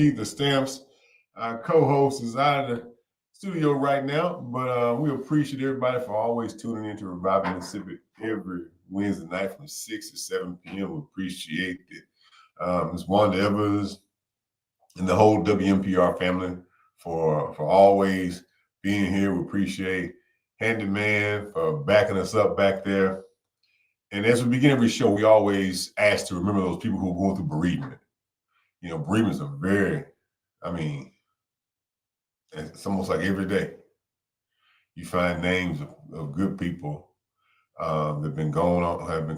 DeKeither Stamps. Our co-host is out of the studio right now, but we appreciate everybody for always tuning in to Reviving Mississippi every Wednesday night from 6 to 7 p.m. We appreciate it. Ms. Wanda Evers and the whole WMPR family for always being here. We appreciate Handyman for backing us up back there. And as we begin every show, we always ask to remember those people who are going through bereavement. You know, bereavements are it's almost like every day you find names of good people that have been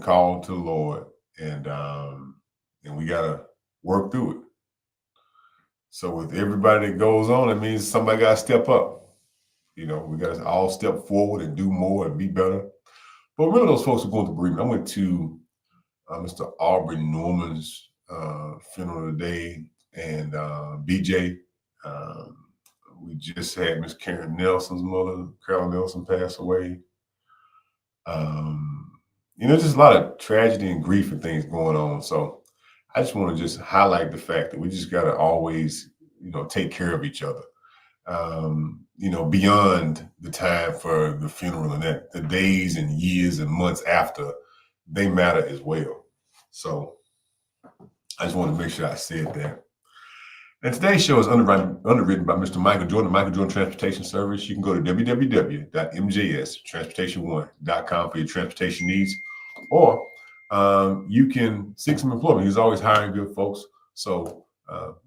called to the Lord, and we gotta work through it. So with everybody that goes on, it means somebody gotta step up. You know, we gotta all step forward and do more and be better. But remember those folks who are going through bereavement. I went to Mr. Aubrey Norman's funeral today, and BJ. We just had Miss Karen Nelson's mother, Carol Nelson, pass away. Just a lot of tragedy and grief and things going on. So I just want to just highlight the fact that we just got to always, take care of each other. Beyond the time for the funeral and that the days and years and months after, they matter as well. So I just want to make sure I said that. And today's show is underwritten by Mr. Micheal Jordan, Micheal Jordan Transportation Service. You can go to www.mjstransportation1.com for your transportation needs, or you can seek some employment. He's always hiring good folks. So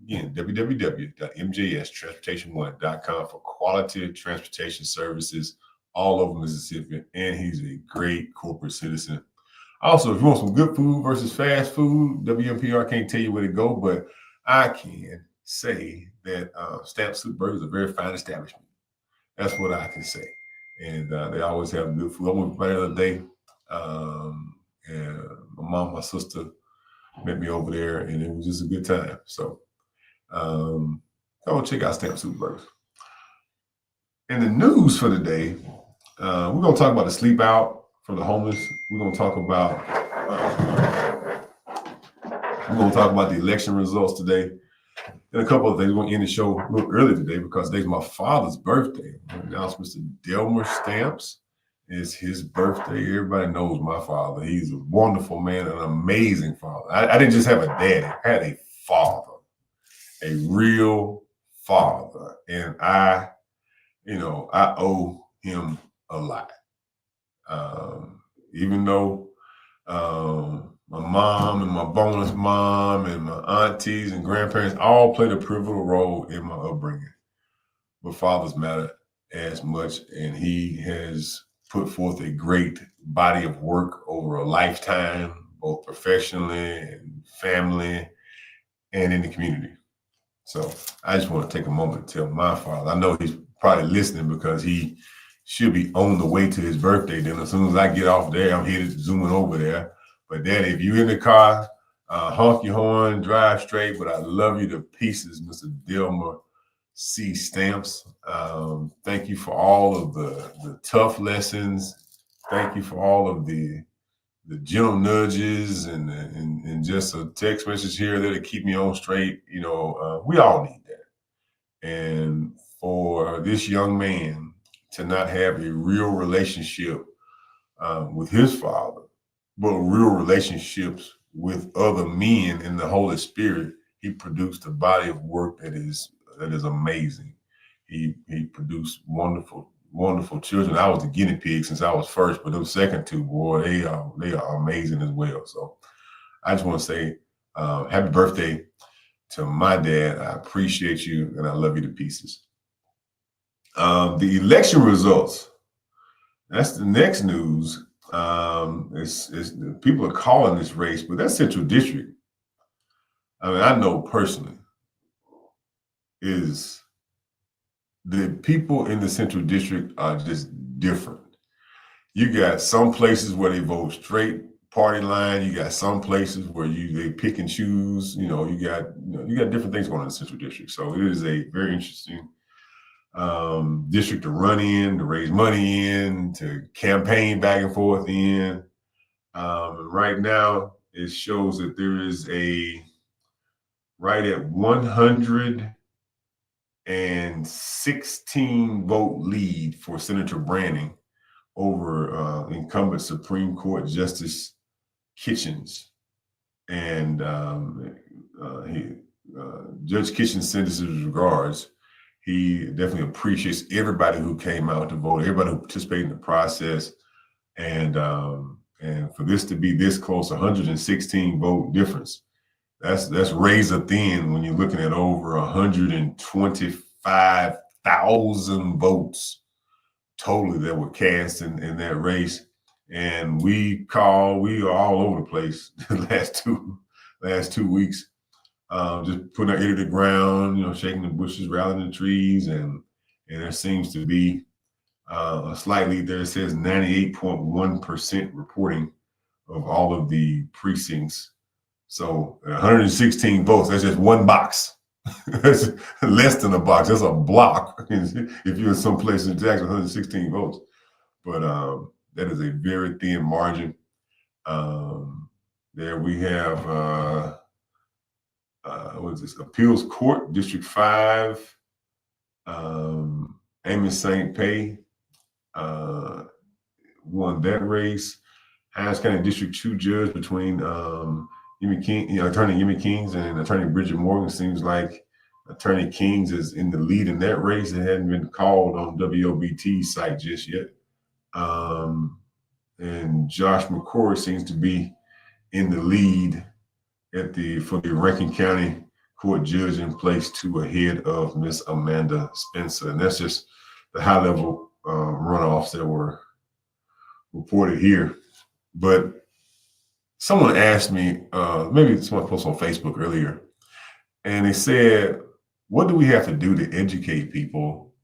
again, www.mjstransportation1.com for quality transportation services all over Mississippi. And he's a great corporate citizen. Also, if you want some good food versus fast food, WMPR can't tell you where to go, but I can say that SuperBurgers is a very fine establishment. That's what I can say. And they always have good food. I went by the other day, and my mom, my sister met me over there, and it was just a good time. So go check out SuperBurgers. In the news for today, we're going to talk about the SleepOut for the homeless. We're going to talk about the election results today. And a couple of things. We're going to end the show a little early today because today's my father's birthday. Now, Mr. Delmer Stamps is his birthday. Everybody knows my father. He's a wonderful man, an amazing father. I didn't just have a daddy. I had a father, a real father. And I owe him a lot. Even though my mom and my bonus mom and my aunties and grandparents all played a pivotal role in my upbringing, but fathers matter as much, and he has put forth a great body of work over a lifetime, both professionally and family and in the community. So I just want to take a moment to tell my father. I know he's probably listening because he should be on the way to his birthday dinner. As soon as I get off there, I'm headed zooming over there. But Daddy, if you're in the car, honk your horn, drive straight. But I love you to pieces, Mr. Delmer C. Stamps. Thank you for all of the tough lessons. Thank you for all of the gentle nudges and just a text message here there to keep me on straight. We all need that. And for this young man to not have a real relationship with his father, but real relationships with other men in the Holy Spirit, he produced a body of work that is amazing. He produced wonderful, wonderful children. I was the guinea pig since I was first, but those second two, boy, they are amazing as well. So I just want to say happy birthday to my dad. I appreciate you and I love you to pieces. The election results, that's the next news. People are calling this race, but that's Central District. I know personally is the people in the Central District are just different. You got some places where they vote straight party line. You got some places where they pick and choose. You got different things going on in the Central District. So it is a very interesting district to run in, to raise money in, to campaign back and forth in. Right now, it shows that there is a right at 116 vote lead for Senator Branning over incumbent Supreme Court Justice Kitchens. And Judge Kitchens sends his regards. He definitely appreciates everybody who came out to vote, everybody who participated in the process. And for this to be this close, 116 vote difference, that's razor thin when you're looking at over 125,000 votes totally that were cast in that race. And we are all over the place the last two weeks, just putting our ear to the ground, shaking the bushes, rallying the trees, and there seems to be a slight lead there. It says 98.1% reporting of all of the precincts. So 116 votes, that's just one box. That's less than a box. That's a block. If you're in some place in Jackson, 116 votes. But that is a very thin margin. There we have, what is this? Appeals Court, District 5. Amy St. Pay won that race. Hines County District 2 judge between Attorney Yemi Kings and Attorney Bridget Morgan. Seems like Attorney Kings is in the lead in that race. It hadn't been called on WOBT's site just yet. And Josh McCoy seems to be in the lead for the Rankin County Court judge in place 2 ahead of Miss Amanda Spencer. And that's just the high level runoffs that were reported here. But someone asked me, maybe someone posted on Facebook earlier, and they said, what do we have to do to educate people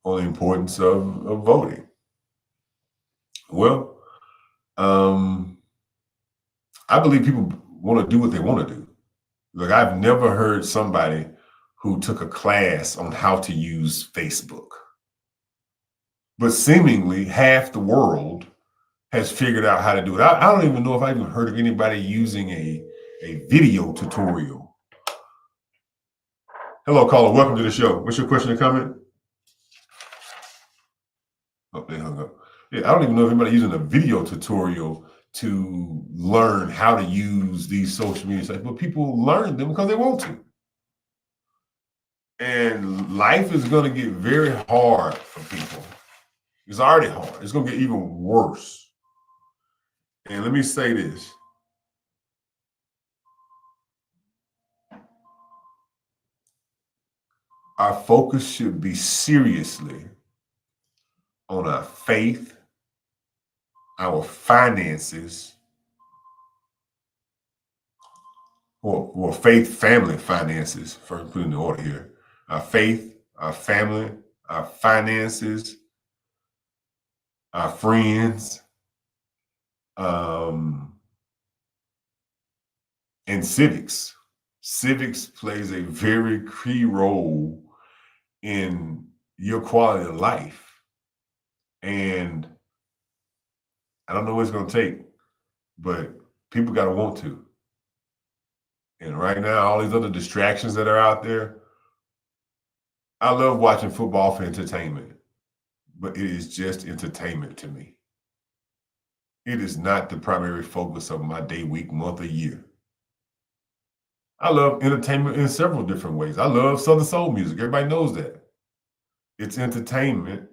on the importance of voting? Well, I believe people want to do what they want to do. Like, I've never heard somebody who took a class on how to use Facebook. But seemingly half the world has figured out how to do it. I don't even know if I've even heard of anybody using a video tutorial. Hello, caller. Welcome to the show. What's your question or comment? Oh, they hung up. Yeah, I don't even know if anybody using a video tutorial to learn how to use these social media sites, but people learn them because they want to. And life is going to get very hard for people. It's already hard. It's going to get even worse. And let me say this. Our focus should be seriously on our faith, our finances, or faith, family, finances, first putting the order here. Our faith, our family, our finances, our friends, and civics. Civics plays a very key role in your quality of life. And I don't know what it's going to take, but people got to want to. And right now, all these other distractions that are out there, I love watching football for entertainment, but it is just entertainment to me. It is not the primary focus of my day, week, month, or year. I love entertainment in several different ways. I love Southern soul music. Everybody knows that. It's entertainment.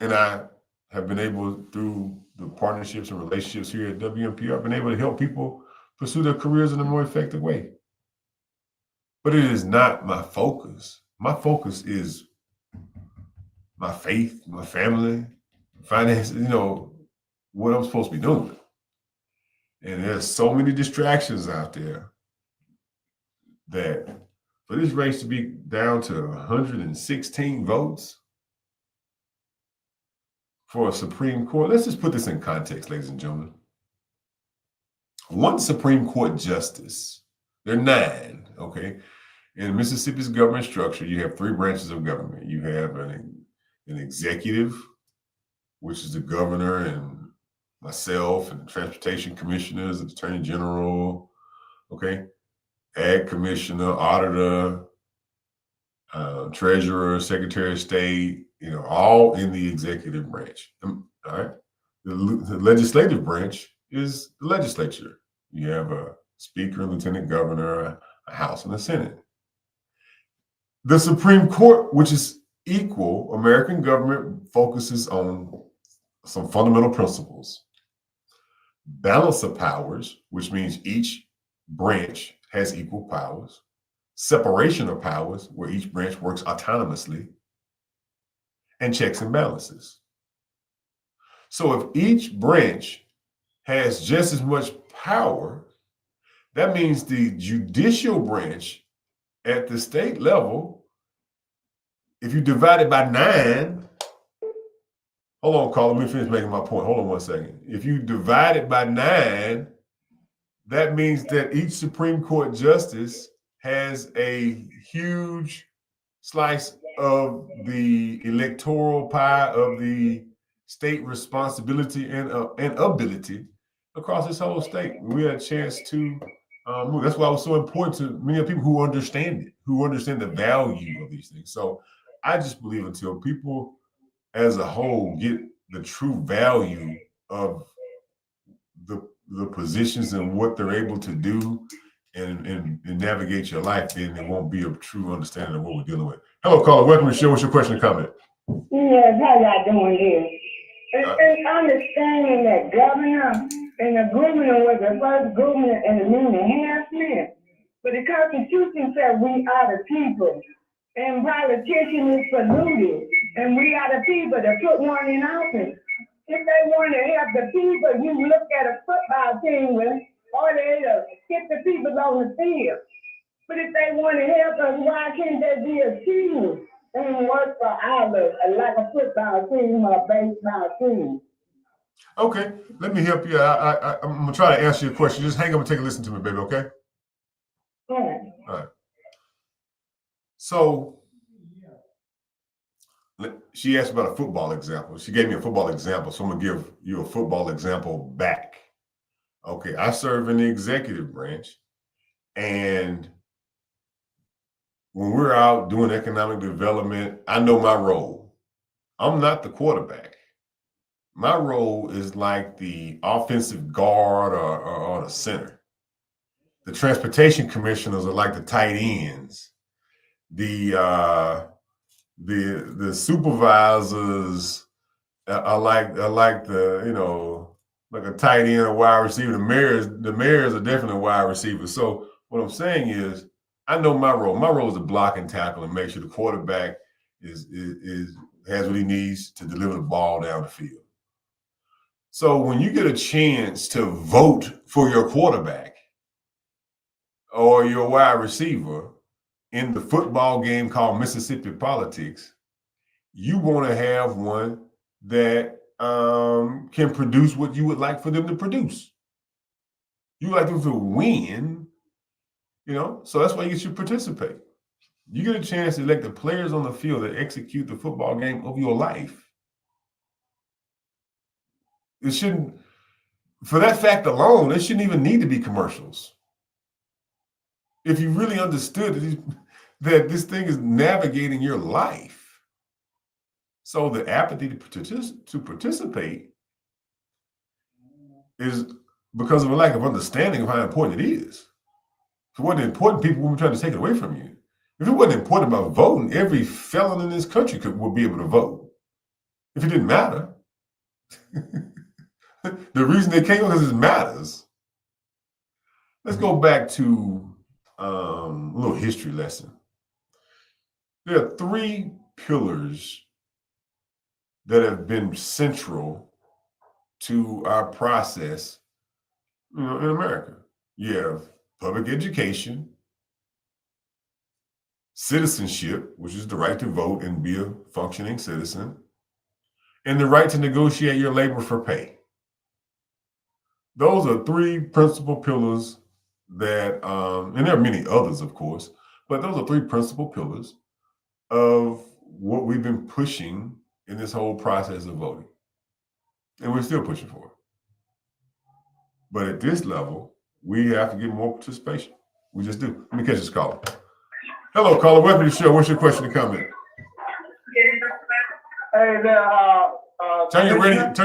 And I have been able, through the partnerships and relationships here at WMPR, been able to help people pursue their careers in a more effective way. But it is not my focus. My focus is my faith, my family, finances, what I'm supposed to be doing. And there's so many distractions out there that for this race to be down to 116 votes for a Supreme Court, let's just put this in context, ladies and gentlemen. One Supreme Court justice, there are 9, okay? In Mississippi's government structure, you have 3 branches of government. You have an executive, which is the governor and myself and transportation commissioners, the attorney general, okay? ag commissioner, auditor, treasurer, secretary of state, all in the executive branch. All right. The legislative branch is the legislature. You have a speaker, a lieutenant governor, a house, and a senate. The Supreme Court, which is equal, American government focuses on some fundamental principles. Balance of powers, which means each branch has equal powers. Separation of powers, where each branch works autonomously. And checks and balances. So if each branch has just as much power, that means the judicial branch at the state level, if you divide it by 9, hold on, Carl, let me finish making my point. Hold on one second. If you divide it by 9, that means that each Supreme Court justice has a huge slice of the electoral pie of the state responsibility and ability across this whole state. We had a chance to that's why it was so important to many people who understand it, who understand the value of these things. So I just believe until people as a whole get the true value of the positions and what they're able to do and navigate your life, then it won't be a true understanding of what we're dealing with. Hello, caller. Welcome to the show. What's your question or comment? Yes, how y'all doing here? And understanding that governor and the governor was the first governor and the mean enhancement. But the Constitution said we are the people. And politicians is polluted. And we are the people that put one in office. If they want to help the people, you look at a football team with all they hit the people on the field. But if they want to help us, why can't they be a team and work for others, like a football team or a baseball team? Okay, let me help you. I'm going to try to answer your question. Just hang up and take a listen to me, baby, okay? All right. So she asked about a football example. She gave me a football example, so I'm going to give you a football example back. Okay, I serve in the executive branch, and when we're out doing economic development, I know my role. I'm not the quarterback. My role is like the offensive guard or the center. The transportation commissioners are like the tight ends. The supervisors are like the like a tight end, a wide receiver. The mayors are definitely wide receivers. So what I'm saying is, I know my role. My role is to block and tackle and make sure the quarterback has what he needs to deliver the ball down the field. So when you get a chance to vote for your quarterback or your wide receiver in the football game called Mississippi politics, you want to have one that can produce what you would like for them to produce. You like them to win, so that's why you should participate. You get a chance to elect the players on the field that execute the football game of your life. It shouldn't, for that fact alone, there shouldn't even need to be commercials. If you really understood that this thing is navigating your life. So the apathy to participate is because of a lack of understanding of how important it is. If it wasn't important, people wouldn't try to take it away from you. If it wasn't important about voting, every felon in this country would be able to vote. If it didn't matter. The reason they can't go is because it matters. Let's go back to a little history lesson. There are 3 pillars that have been central to our process, in America. You have public education, citizenship, which is the right to vote and be a functioning citizen, and the right to negotiate your labor for pay. Those are 3 principal pillars that, and there are many others, of course, but those are 3 principal pillars of what we've been pushing in this whole process of voting. And we're still pushing for it. But at this level, we have to get more participation. We just do. Let me catch this caller. Hello, caller. Welcome to the show. What's your question or comment? Hey there, Turn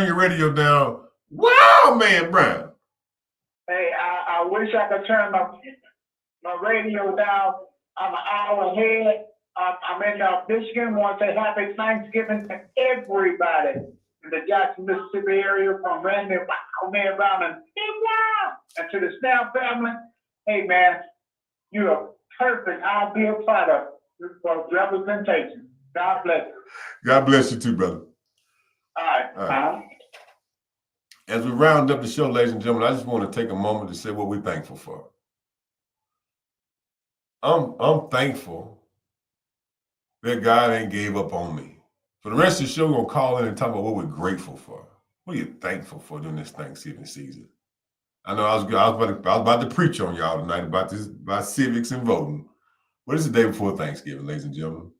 your radio down. Wow, man, Brown. Hey, I wish I could turn my radio down. I'm an hour ahead. I'm in Michigan. Want to say happy Thanksgiving to everybody in the Jackson, Mississippi area, from Randy, man, Brown, and to the Snap family. Hey, man, you are perfect. I'll be a part of for representation. God bless you. God bless you too, brother. All right. As we round up the show, ladies and gentlemen, I just want to take a moment to say what we're thankful for. I'm thankful that God ain't gave up on me. For the rest of the show, we're going to call in and talk about what we're grateful for. What are you thankful for during this Thanksgiving season? I know I was about to preach on y'all tonight about civics and voting. But it's the day before Thanksgiving, ladies and gentlemen.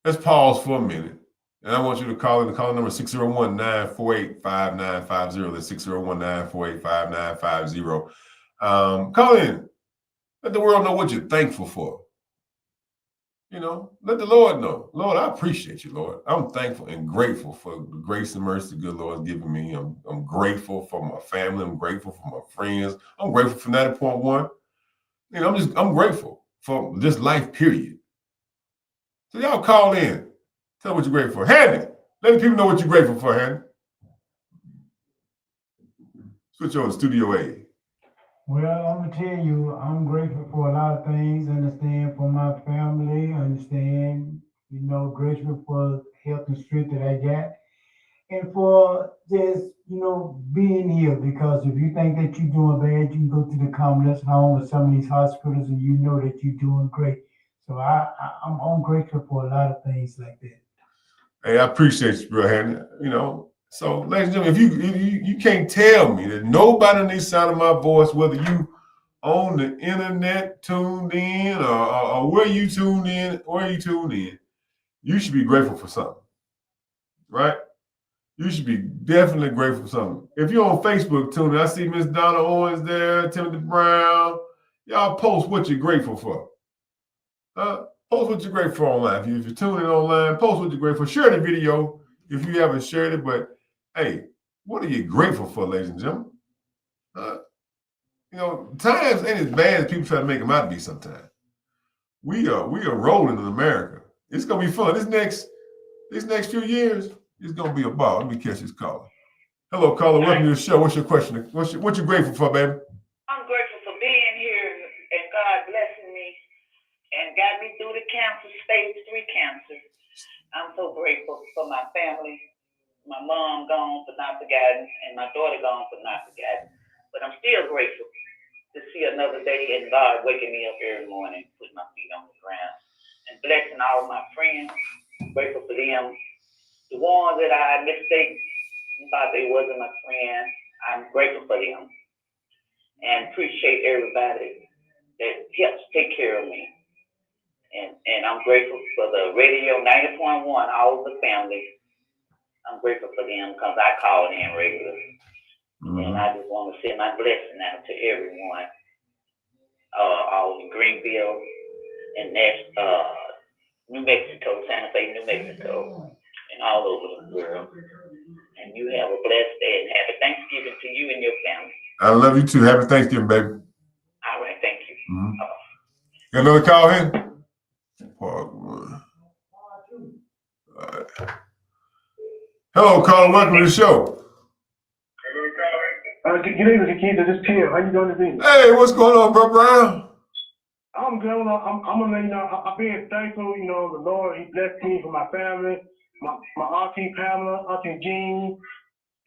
Let's pause for a minute. And I want you to call in. The call number 601-948-5950. That's 601-948-5950. Call in. Let the world know what you're thankful for. You know, let the Lord know. Lord, I appreciate you, Lord. I'm thankful and grateful for the grace and mercy the good Lord has given me. I'm grateful for my family. I'm grateful for my friends. I'm grateful for 90.1. You know, I'm grateful for this life, period. So y'all call in. Tell what you're grateful for. Handy, let the people know what you're grateful for, Handy. Switch on to Studio A. Well, I'm going to tell you, I'm grateful for a lot of things. Understand for my family, grateful for health and strength that I got. And for just, being here, because if you think that you're doing bad, you can go to the convalescent home or some of these hospitals and you know that you're doing great. So I'm grateful for a lot of things like that. Hey, I appreciate you, bro, Handy. So, ladies and gentlemen, if you can't tell me that nobody on this side of my voice, whether you on the internet tuned in or where you tuned in, you should be grateful for something, right? You should be definitely grateful for something. If you're on Facebook tuned in, I see Miss Donna Owens there, Timothy Brown. Y'all post what you're grateful for. Post what you're grateful for online. If you're tuning in online, post what you're grateful for. Share the video if you haven't shared it, but hey, what are you grateful for, ladies and gentlemen? Times ain't as bad as people try to make them out to be sometimes. We are rolling in America. It's gonna be fun. These next few years, it's gonna be a ball. Let me catch this caller. Hello, caller. Welcome to the show. What's your question? What you grateful for, baby? I'm grateful for being here and God blessing me and got me through the cancer, stage 3 cancer. I'm so grateful for my family. My mom gone but not forgotten, and my daughter gone but not forgotten. But I'm still grateful to see another day and God waking me up every morning, putting my feet on the ground, and blessing all my friends. I'm grateful for them. The ones that I mistake and thought they wasn't my friend, I'm grateful for them. And appreciate everybody that helps take care of me. And I'm grateful for the radio 90.1, all the family. I'm grateful for them because I call in regularly. Mm-hmm. And I just want to send my blessing out to everyone, all in Greenville and that's New Mexico, Santa Fe, New Mexico, and all over the world. And you have a blessed day and happy Thanksgiving to you and your family. I love you too. Happy Thanksgiving, baby. All right, thank you. Mm-hmm. Got another call here? Part one. All right. Hello, caller. Welcome to the show. Good evening, DeKeither. This is Tim. How you doing today? Hey, what's going on, bro, Brown? I'm good. I'm being thankful. The Lord, He blessed me for my family, my auntie Pamela, auntie Jean,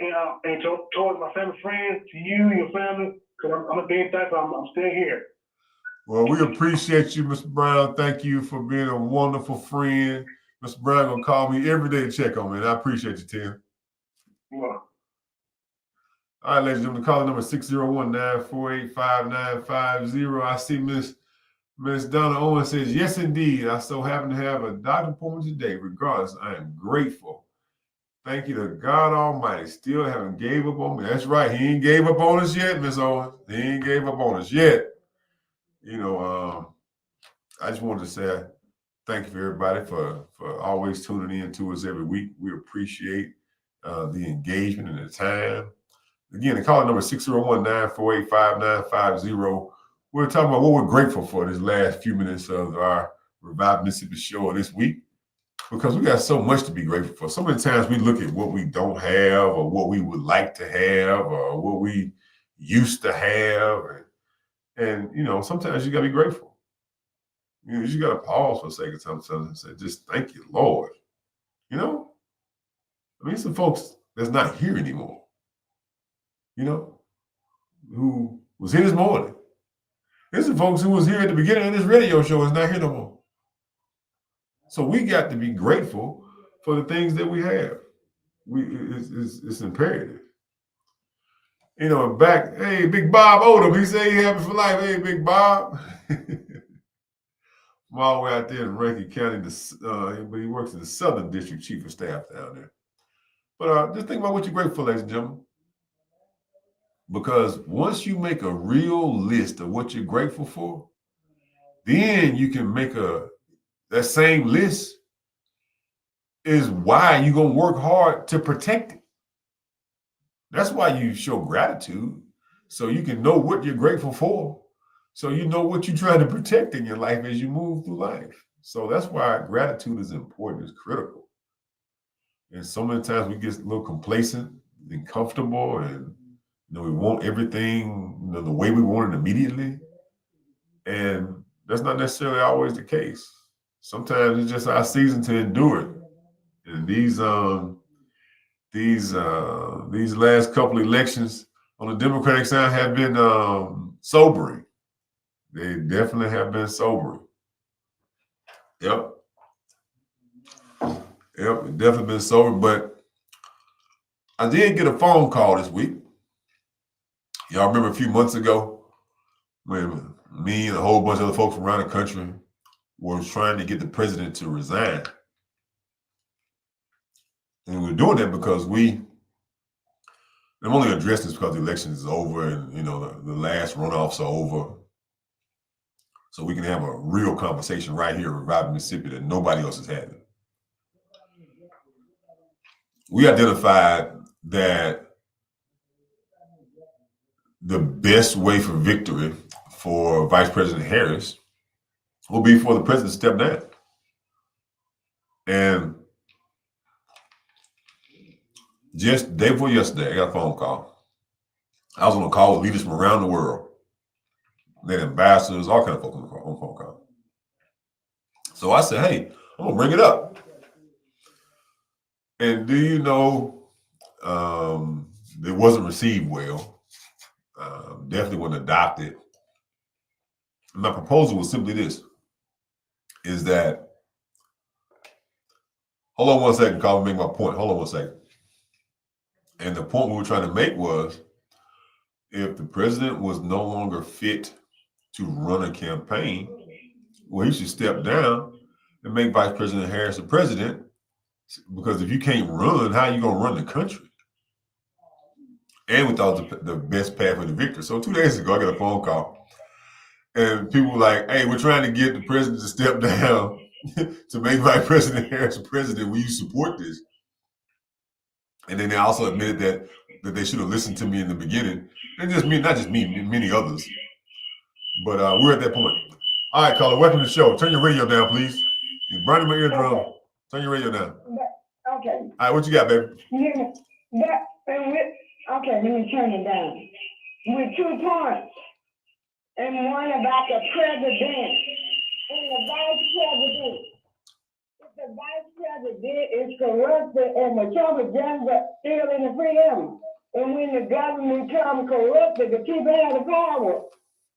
and towards my family friends, to you, your family. Because I'm being thankful. I'm still here. Well, we appreciate you, Mr. Brown. Thank you for being a wonderful friend. Mr. Brown gonna call me every day to check on me, and I appreciate you, Tim. Yeah. All right, ladies and gentlemen, call number 601-948-5950. I see Miss Donna Owens says, yes, indeed. I so happen to have a doctor appointment today. Regardless, I am grateful. Thank you to God Almighty. Still haven't gave up on me. That's right. He ain't gave up on us yet, Miss Owens. He ain't gave up on us yet. I just wanted to say thank you for everybody for always tuning in to us every week. We appreciate the engagement and the time. Again, the call number 601-948-5950. We're talking about what we're grateful for this last few minutes of our Revive Mississippi show this week, because we got so much to be grateful for. So many times we look at what we don't have or what we would like to have or what we used to have. And sometimes you got to be grateful. You just got to pause for a second sometimes and say, just thank you, Lord. Some folks that's not here anymore, who was here this morning. There's some folks who was here at the beginning of this radio show is not here no more. So we got to be grateful for the things that we have. It's imperative. Back, hey, Big Bob Odom, he said he happy for life. Hey, Big Bob. I'm all the way out there in Rankin County, but he works in the Southern District Chief of Staff down there. But just think about what you're grateful for, ladies and gentlemen. Because once you make a real list of what you're grateful for, then you can make that same list is why you're going to work hard to protect it. That's why you show gratitude, so you can know what you're grateful for, so you know what you're trying to protect in your life as you move through life. So that's why gratitude is important, it's critical. And so many times we get a little complacent and comfortable, and we want everything the way we want it immediately. And that's not necessarily always the case. Sometimes it's just our season to endure it. And these last couple elections on the Democratic side have been sobering. They definitely have been sobering. Yep, definitely been sobering. But I did get a phone call this week. Y'all remember a few months ago when me and a whole bunch of other folks from around the country were trying to get the president to resign. And we're doing that because I'm only addressing this because the election is over and, the last runoffs are over. So we can have a real conversation right here in Revive Mississippi that nobody else is having. We identified that the best way for victory for Vice President Harris will be for the president to step down. And just day before yesterday, I got a phone call. I was on a call with leaders from around the world. They had ambassadors, all kinds of folks on the phone call. So I said, hey, I'm going to bring it up. And do you know, it wasn't received well. Definitely wasn't adopted. And my proposal was simply this, is that, hold on one second, Carl, make my point. Hold on one second. And the point we were trying to make was, if the president was no longer fit to run a campaign, well, he should step down and make Vice President Harris the president, because if you can't run, how are you going to run the country? And we thought the best path for the victory. So 2 days ago, I got a phone call, and people were like, hey, we're trying to get the president to step down to make Vice President Harris the president. Will you support this? And then they also admitted that they should have listened to me in the beginning. And not just me, many others. But we're at that point. All right, caller, welcome to the show. Turn your radio down, please. You're burning my eardrum. Okay. Turn your radio down. Okay. All right, what you got, baby? Okay, let me turn it down. With 2 points, and one about the president and the vice president. If the vice president is corrupted and the Micheal still in the freedom, and when the government becomes corrupted, the people have the power.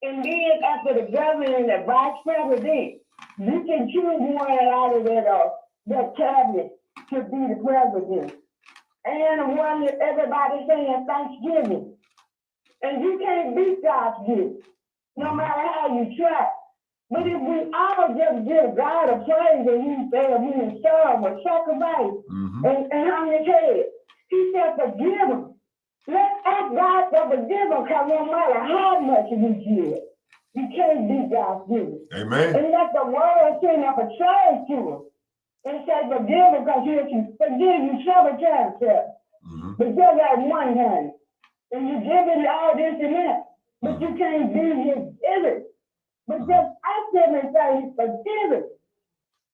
And then after the government and the vice president, you can choose one out of that cabinet to be the president. And the one that everybody's saying Thanksgiving. And you can't beat God's gift, no matter how you try. But if we all just give God a praise and he said we in serve or sacrifice and how many head, he said forgive them. Let's ask God to forgive them, because no matter how much we give, You can't be God's given. Amen. And let the world send up a charge to us and say, forgive him because he can forgive you several times, sir. Mm-hmm. But just like one time. And you give him all this and that. But you can't be his given. But just ask him and say, forgive him.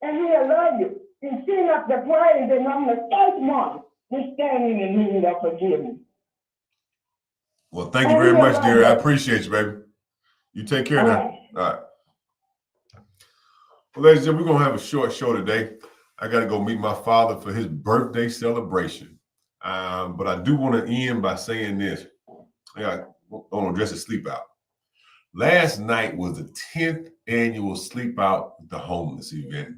And he'll love you. He send up the praise, and I'm the first one to stand in the need of forgiveness. Well, thank you very much, dear. I appreciate you, baby. You take care now. All right. Well, ladies and gentlemen, we're going to have a short show today. I got to go meet my father for his birthday celebration. But I do want to end by saying this. I want to address the sleep out. Last night was the 10th annual Sleep Out with the Homeless event.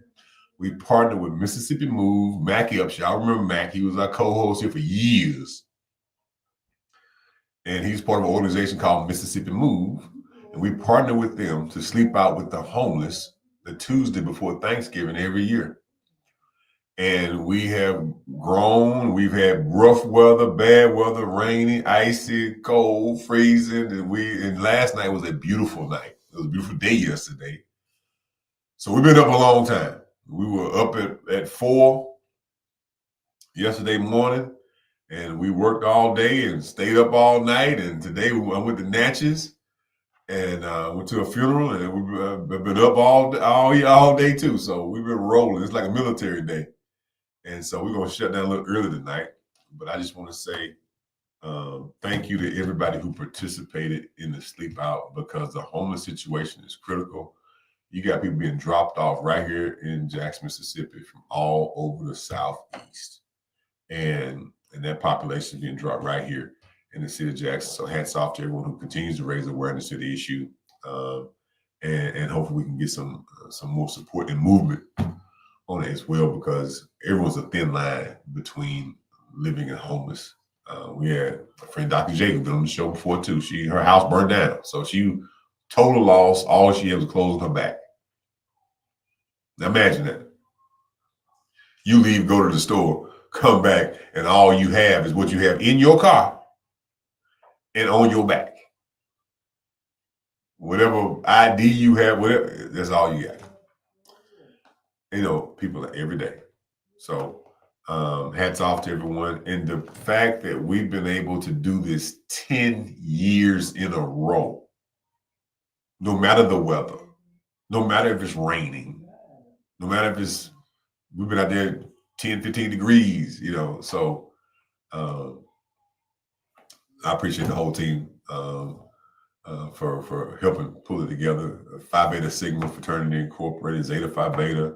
We partnered with Mississippi Move, Mac Upshaw. I remember Mac. He was our co-host here for years. And he's part of an organization called Mississippi Move. And we partnered with them to sleep out with the homeless the Tuesday before Thanksgiving every year. And we have grown. We've had rough weather, bad weather, rainy, icy, cold, freezing. And last night was a beautiful night. It was a beautiful day yesterday. So we've been up a long time. We were up at 4 yesterday morning, and we worked all day and stayed up all night. And today I went to Natchez and went to a funeral, and we've been up all day too. So we've been rolling. It's like a military day. And so we're going to shut down a little early tonight. But I just want to say thank you to everybody who participated in the Sleep Out, because the homeless situation is critical. You got people being dropped off right here in Jackson, Mississippi from all over the Southeast. And that population is being dropped right here in the city of Jackson. So hats off to everyone who continues to raise awareness to the issue. And hopefully we can get some more support and movement on it as well, because everyone's a thin line between living and homeless. We had a friend, Dr. J, who's been on the show before too. Her house burned down. So she total loss. All she had was clothes on her back. Now imagine that. You leave, go to the store, come back, and all you have is what you have in your car and on your back. Whatever ID you have, whatever, that's all you got. You know, people are every day. So hats off to everyone. And the fact that we've been able to do this 10 years in a row, no matter the weather, no matter if it's raining, no matter if we've been out there 10, 15 degrees, you know. So I appreciate the whole team for helping pull it together. Phi Beta Sigma Fraternity Incorporated, Zeta Phi Beta,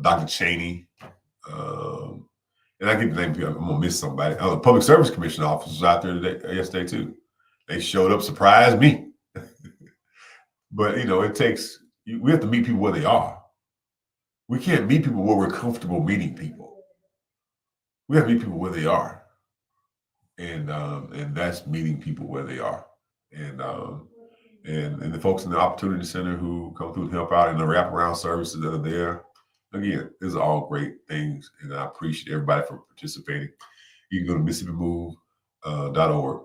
Dr. Cheney, and I get the name, I'm gonna miss somebody. The Public Service Commission officers out there yesterday too. They showed up, surprised me. But you know, we have to meet people where they are. We can't meet people where we're comfortable meeting people. We have to meet people where they are, and that's meeting people where they are. And the folks in the Opportunity Center who come through to help out, and the wraparound services that are there. Again, these are all great things, and I appreciate everybody for participating. You can go to MississippiMove.org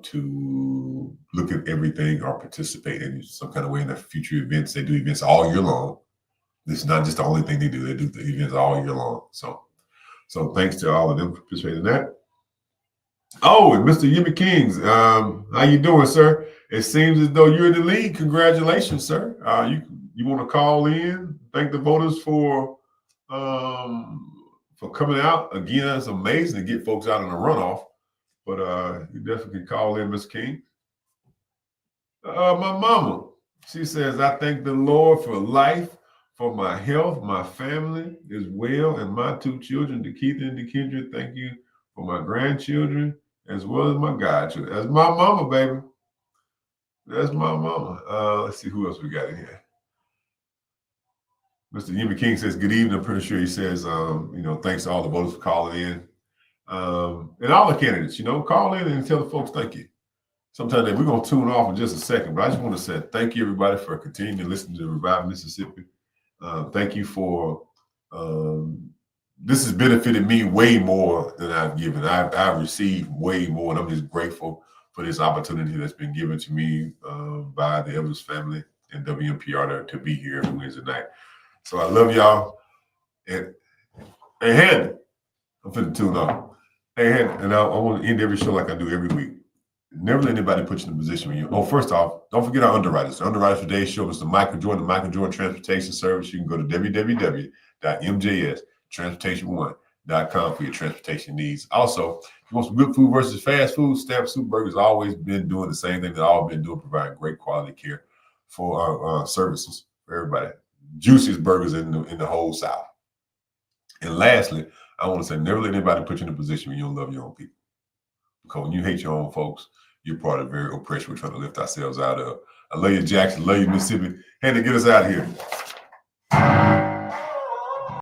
to look at everything or participate in some kind of way in the future events. They do events all year long. This is not just the only thing they do. They do the events all year long. So thanks to all of them for participating in that. Oh, and Mr. Yimmy Kings, how you doing, sir? It seems as though you're in the lead. Congratulations, sir. You want to call in, thank the voters for coming out. Again, it's amazing to get folks out in a runoff, but you definitely can call in, Ms. King. My mama, she says, I thank the Lord for life, for my health, my family is well, and my 2 children, DeKeither and DeKeither. Thank you for my grandchildren as well as my godchildren. That's my mama, baby. That's my mama. Let's see who else we got in here. Mr. Yimmy King says, good evening. I'm pretty sure he says, thanks to all the voters for calling in. And all the candidates, call in and tell the folks thank you. Sometimes we're going to tune off in just a second, but I just want to say thank you, everybody, for continuing to listen to Revive Mississippi. Thank you for this has benefited me way more than I've given. I've received way more, and I'm just grateful for this opportunity that's been given to me by the Evans family and WMPR to be here every Wednesday night. So I love y'all. And Handy, I'm finna tune off. Hey, Handy, and I want to end every show like I do every week. Never let anybody put you in a position where you. Oh, first off, don't forget our underwriters. The underwriters for today's show is the Micheal Jordan, the Micheal Jordan Transportation Service. You can go to www.mjstransportation1.com for your transportation needs. Also, if you want some good food versus fast food, SuperBurgers has always been doing the same thing that I've been doing, providing great quality care for our services for everybody. Juiciest burgers in the whole South. And lastly, I want to say, never let anybody put you in a position where you don't love your own people. Because when you hate your own folks, you're part of the very oppression we're trying to lift ourselves out of. I love you, Jackson. Love you, Mississippi. Handy, get us out of here.